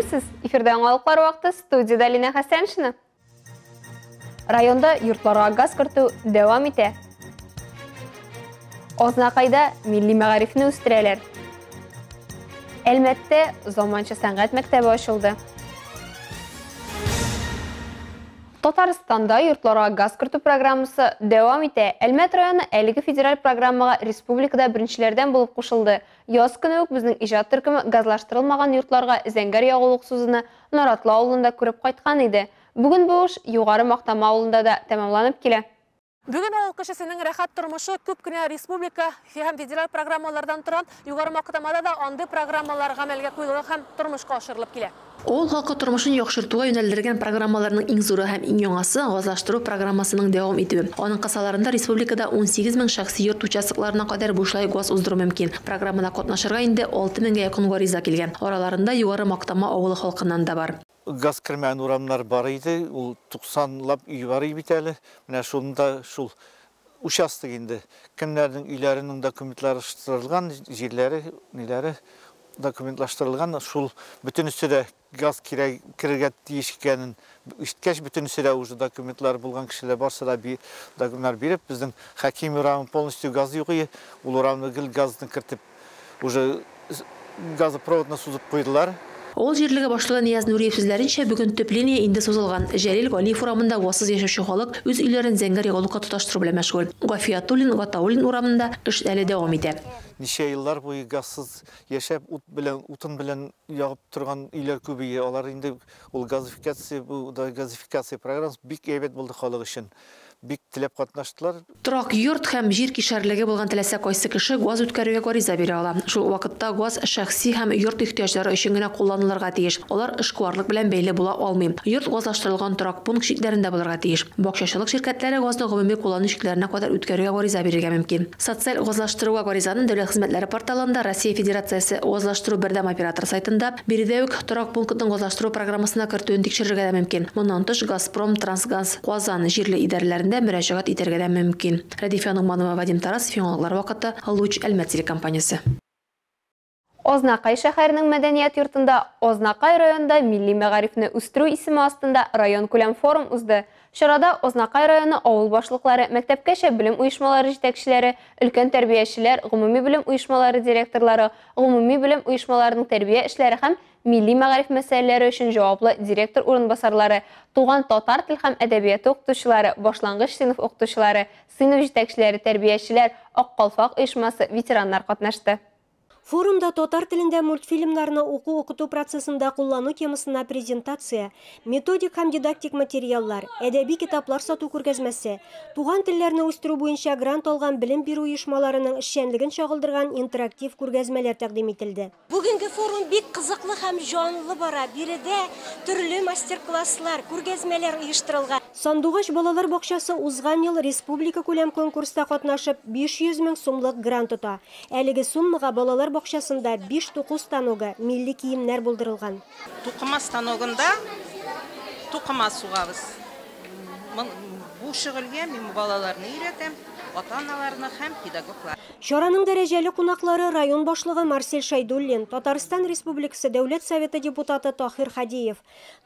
Сәлеметсіз, эфирде аңалықлар вақты студияда Лина Хасеншина. Районда йортларға газ кірту дәвам ите. Ознақайда милли мәғарифны үстірелер. Әлмәтте заманча сәнгать мәктәбі ашылды. Татарстанда йортларға газ кірту программасы дәвам ите. Әлмәт районы әлігі федераль программаға республикада біріншілерден болып қушылды. Яз күні өк біздің ижат түркімі газлаштырылмаған йортларға зәңгәр яғылық сөзіні Наратлы ауылында көріп қайтқан еді. Бүгін бұл іш юғары Мақтама ауылында да тәмамланып келе. Бүгін ауыл кішісінің рәхат тұрмышы көп күні республика һәм федераль программалардан тұран юғары Мақтамада да анды программалар ғамәлге қойылығы һәм тұрмышқа ашырылып келе. Ол халқы тұрмышын яхшыртуға юнәлдерген программаларының иң зуры һәм иң яңасы газлаштыру программасының дәвам итүе. Аның кысаларында республикада 18 000 шәхси йорт участокларына кадәр бушлай газ уздыру мөмкин. Программада катнашырга инде 6 000-гә якын гариза килгән. Араларында югары Мактама авылы халкыннан да бар. Газ кірмән урамнар бар иде, ул 90лап үй бар бит әле. Менә шунда шул участок инде кемнәрнең өйләренең документлаштырылган җирләре, ниләре документлаштырылган, шул бөтенесе дә газ кирергә тиеш икәнен ишеткәч, бөтенесе дә уже документлар булган кешеләр барса да документлар биреп, безнең Хаким урамы полностью газ юк иде, ул урамны гел газны кертеп уже газопроводны сузып куйдылар. Ол жерлеге башлыгы Нияз Нуриев сүзләренчә, бүген төп линия инде сузылган. Җәлил Галиев урамында васыз яшәүче халык үз өйләрен зәңгәр яғылыкка тоташтыру белән мәшгуль. Гафиятуллин, Гатауллин урамында эш әле дәвам итә. Ничә еллар буе газсыз яшәп, утын белән ягып торган өйләр күбәйә. Алар инде ул газификация программасы бик әйбәт булды халык өчен. Бик теләп катнаштылар. Торак йорт һәм җир кишәрлеге булган теләсә кайсы кеше газ үткәрүгә гариза бирә ала. Шул вакытта газ шәхси һәм йорт ихтияҗлары өчен генә кулланылырга тиеш. Алар эшкуарлык белән бәйле була алмый. Йорт газлаштырылган торак пункт шикләрендә булырга тиеш. Бакчачылык ширкәтләре газны гомуми куллану шикләренә кадәр үткәрүгә гариза бирергә мөмкин. Социаль газлаштыруга гаризаны Дәүләт хезмәтләре порталында Россия Федерациясе газлаштыру бердәм оператор сайтында биредә үк торак пунктын газлаштыру программасына кертүен тикшерергә дә мөмкин. Моннан тыш Газпром, Трансгаз, Казан җирле идарәләрендә мөрәҗәгать итәргә дә мөмкин. Радифа Нугманова, Вадим Тарасов, яңалыклар вакыты, Луч Әлмәт телекомпаниясе. Ознакай шәһәренең мәдәният йортында Ознакай районында милли мәгарифне үстерү исеме астында район күләм форум узды. Чарада Ознакай районы авыл башлыклары, мәктәпкәчә белем оешмалары җитәкчеләре, өлкән тәрбиячеләр, гомуми белем оешмалары директорлары, гомуми белем оешмаларының тәрбия эшләре һәм милли мәгариф мәсьәләләре өчен җаваплы директор урынбасарлары, туган татар тел һәм әдәбияты укытучылары, башлангыч сыйныф укытучылары, сыйныф җитәкчеләре, тәрбиячеләр, Ак калфак оешмасы ветераннар катнашты. Форумда татар телендә мультфильмнарны уку-укыту процессында куллану темасына презентация, методик һәм дидактик материаллар, әдәби китаплар сату күргәзмәсе, туган телләрне үстерү буенча грант алган белем бирү оешмаларының эшчәнлеген чагылдырган интерактив күргәзмәләр тәкъдим ителде. Бүгенге форум бик кызыклы һәм җанлы бара. Биредә төрле мастер-класслар, күргәзмәләр оештырылган. Сандугач балалар бакчасы узган ел республика күләм конкурста катнашып 500 000 сумлык грант тота. Әлеге суммага балалар бакчасында 5 тукы станогы, милли киемнәр булдырылган. Тукыма станогында тукыма сугабыз. Бу шөгыльгә мин балаларны өйрәтәм, ата-аналарны һәм педагоглар. Чараның дәрәҗәле кунаклары район башлыгы Марсель Шайдуллин, Татарстан Республикасы Дәүләт Советы депутаты Тахир Хадиев,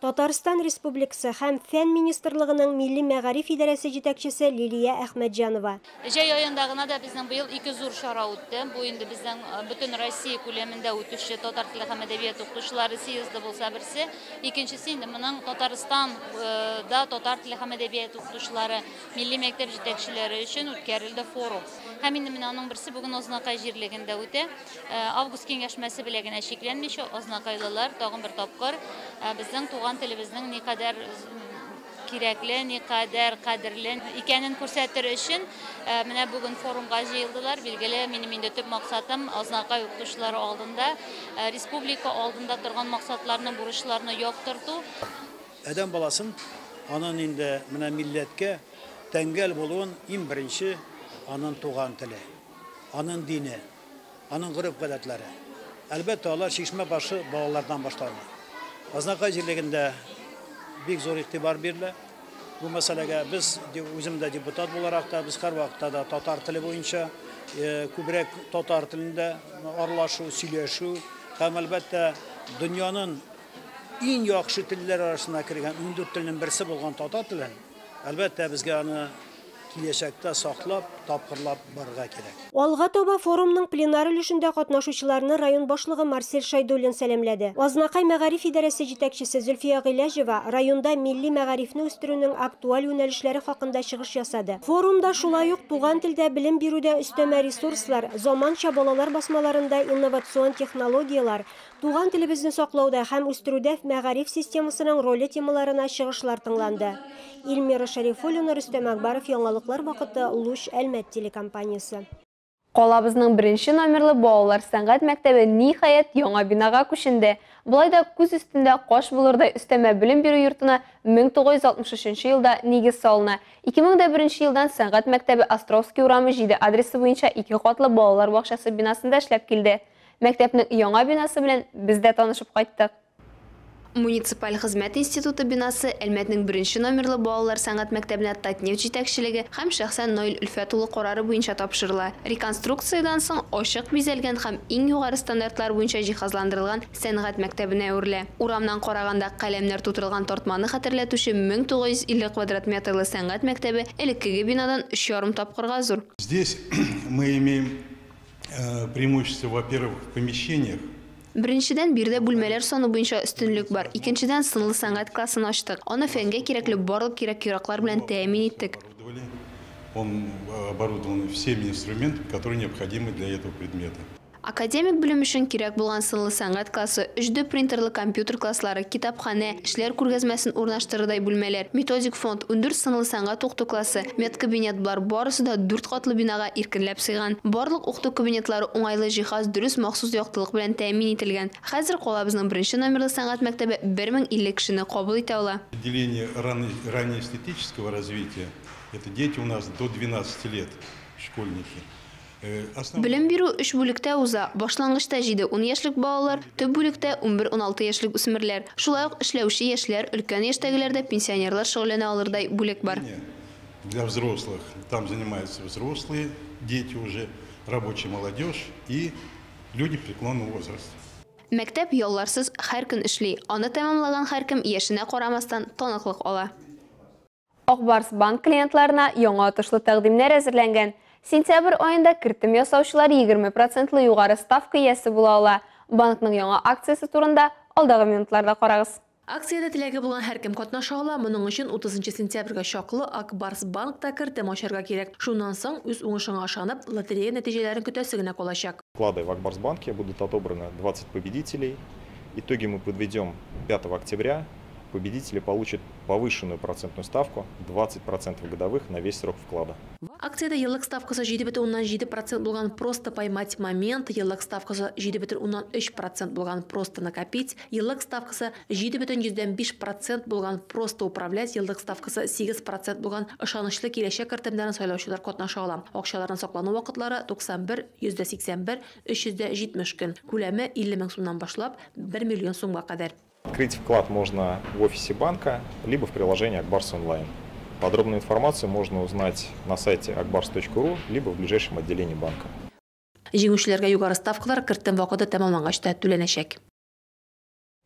Татарстан Республикасы һәм Фән министрлыгының милли мәгариф идарәсе җитәкчесе Лилия Әхмәтҗанова. Җәй аенда гына да безнең быел 2 зур чара үтте. Бу инде безнең бөтен Россия күләмендә үтүче татар теле һәм әдәбият укытучылары съезды булса берсе, икенчесе инде моның Татарстанда татар теле һәм әдәбият укытучылары милли мәктәп җитәкчеләре өчен үткәрелде форум. Һәм инде менә аның берсе бүген Ознакай җирлегендә үтә. Август киңәшмәсе белән генә шикләнмичә, Ознакайлылар тагын бер тапкыр безнең туган телебезнең никадәр кирәкле, никадәр кадерле икәнен күрсәтер өчен менә бүген форумга җыелдылар. Билгеле, минем инде төп максатым Ознакай укытучылары алдында, республика алдында торган максатларны, бурычларны яктырту. Адәм баласын аның инде менә милләткә тәңгәл булуын иң беренче аның туган теле, аның дине, аның гореф-гадәтләре. Әлбәттә, алар шишмә башы балалардан башланды. Ознакай җирлегендә бик зур игътибар бирелә. Бу мәсьәләгә без үземдә депутат буларак та, без һәрвакытта да татар теле буенча күбрәк татар телендә аралашу, сөйләшү һәм әлбәттә дөньяның иң яхшы телләр арасына кергән 14 телнең берсе булган татар телен, әлбәттә безгә аны киләчәктә саклап, тапкырлап барырга кирәк. Алга таба форумның пленар өлешендә катнашучыларны район башлыгы Марсель Шайдуллин сәламләде. Азнакай мәгариф идарәсе җитәкчесе Зөлфия Гыйләҗева районда милли мәгарифне үстерүнең актуаль юнәлешләре хакында чыгыш ясады. Форумда шулай ук туган телдә белем бирүдә өстәмә ресурслар, заманча балалар басмаларында инновацион технологиялар, туган телебезне саклауда һәм үстерүдә мәгариф системасының роле темаларына чыгышлар тыңланды. Илмира Шарифуллина, Рөстәм Акбаров, Яңалыклар вакыты, Луш, Әлмәт телекомпаниясе. Калабызның беренче номерлы балалар сәнгать мәктәбе ниһаять яңа бинага күченде. Булай да күз өстендә каш булырдай өстәмә белем бирү йортына 1963 елда нигез салына. 2001 елдан сәнгать мәктәбе Островский урамы 7 адресы буенча 2 катлы балалар бакчасы бинасында эшләп килде. Мәктәпнең яңа бинасы белән без дә танышып кайттык. Муниципаль хезмәт институты бинасы Әлмәтнең беренче номерлы балалар сәнгать мәктәбенә Татнефть җитәкчелеге һәм шәхсән Наил Өлфәт улы карары буенча тапшырыла. Реконструкциядан соң ачык бизәлгән һәм иң югары стандартлар буенча җиһазландырылган сәнгать мәктәбенә үрелә. Урамнан караганда каләмнәр тутырылган тартманы хәтерләтүче 1950 квадрат метрлы сәнгать мәктәбе элеккеге бинадан 3,5 тапкырга зур. Здесь мы имеем преимущество, во-первых, в помещениях. Беренчедән бирдә бүлмәләр саны буенча өстенлек бар. Икенчедән сынлы сәнгать классын ачтык. Аны фәнгә кирәкле барлык кирәк-яраклар белән тәэмин иттек. Он оборудован всеми инструментами, которые необходимы для этого предмета. Академик белем өчен кирәк булган сынлы сәнгать классы, 3D принтерлы компьютер класслары, китапханә, эшләр күргәзмәсен урнаштырырдай бүлмәләр, методик фонд, 14 сынлы сәнгать укыту классы, медкабинет булар барысы да 4 катлы бинага иркенләп сыйган. Барлык укыту кабинетлары уңайлы җиһаз, дөрес махсус яктылык белән тәэмин ителгән. Хәзер калабызның беренче номерлы сәнгать мәктәбе 1050 кешене кабул итә ала. Отделение раннеэстетического развития. Это дети у нас до 12 лет, школьники. Белем бирү 3 бүлектә уза. Башлангычта 7-10 яшьлек балалар, төп бүлектә 11-16 яшьлек үсмерләр. Шулай ук эшләүче яшьләр, өлкән яшьтәгеләрдә пенсионерлар шөгыльләнә алырдай бүлек бар. Для взрослых там занимаются взрослые, дети уже, рабочая молодежь и люди преклонного возраста. Мәктәп ялларсыз һәр көн эшли. Аны тәмамлаган һәркем яшенә карамастан таныклык ала. Акбарс банк клиентларына яңа отышлы тәкъдимнәр әзерләнгән. Сентябрь айында кертем ясаучылар 20% югары ставка иясе була ала. Банкның яңа акциясе турында алдагы минутларда карагыз. Акциядә теләге булган һәркем катнаша ала. Моның өчен 30 сентябрьгә чаклы Акбарс банкта кертем ачарга кирәк. Шуннан соң үз уңышыңа ышанып, лотерея нәтиҗәләрен көтәсе генә калачак. Вклады в Акбарсбанке будут отобраны 20 победителей. Итоги мы подведем 5 октября. Победители получат повышенную процентную ставку 20% годовых на весь срок вклада. Акциядә еллык ставкасы 7,7% булган просто поймать момент, еллык ставкасы 7,3% булган просто накопить, еллык ставкасы 7,5% булган просто управлять, еллык ставкасы 8% булган ышанычлы киләчәк кертемнәрен сайлаучылар катнаша ала. Акчаларның саклану вакытлары 91, 181, 370 көн. Күләме 50 мең сумнан башлап 1 миллион сумга кадәр. Открыть вклад можно в офисе банка, либо в приложении Акбарс онлайн. Подробную информацию можно узнать на сайте akbars.ru, либо в ближайшем отделении банка. Җиңүчеләргә югары ставкалар кертем вакыты тәмамлангач та түләнәчәк.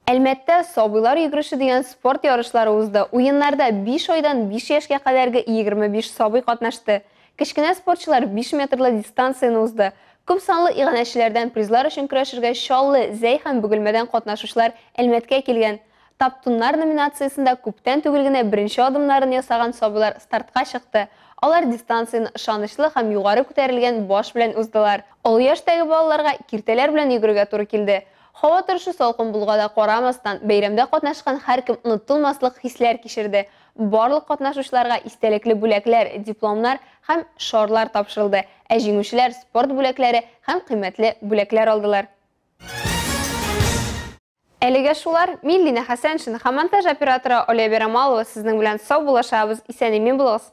Әлмәттә сабыйлар йөгерише дигән спорт ярышлары узды. Уеннарда 5 айдан 5 яшькә кадәрге 25 сабый катнашты. Кечкенә спортчылар 5 метрлы дистанцияны узды. Күп санлы иганәчеләрдән призлар өчен көрәшергә Чаллы, Зәй һәм Бөгелмәдән катнашучылар Әлмәткә килгән. Таптуннар номинациясендә күптән түгел генә беренче адымнарын ясаган сабыйлар стартка чыкты. Алар дистанцияны ышанычлы һәм югары күтәрелгән баш белән уздылар. Олы яшьтәге балаларга киртәләр белән йөгерергә туры килде. Һава торышы салкын булганда карамастан, бәйрәмдә катнашкан һәркем онытылмаслык хисләр кичерде. Барлык катнашучыларга истәлекле бүләкләр, дипломнар һәм шарлар тапшырылды. Ә җиңүчеләр спорт бүләкләре һәм кыйммәтле бүләкләр алдылар. Әлегә шулар, Миллина Хәсәншин һәм монтаж операторы Оля Берамалова сезнең белән сау булашабыз, исән-имин булыгыз.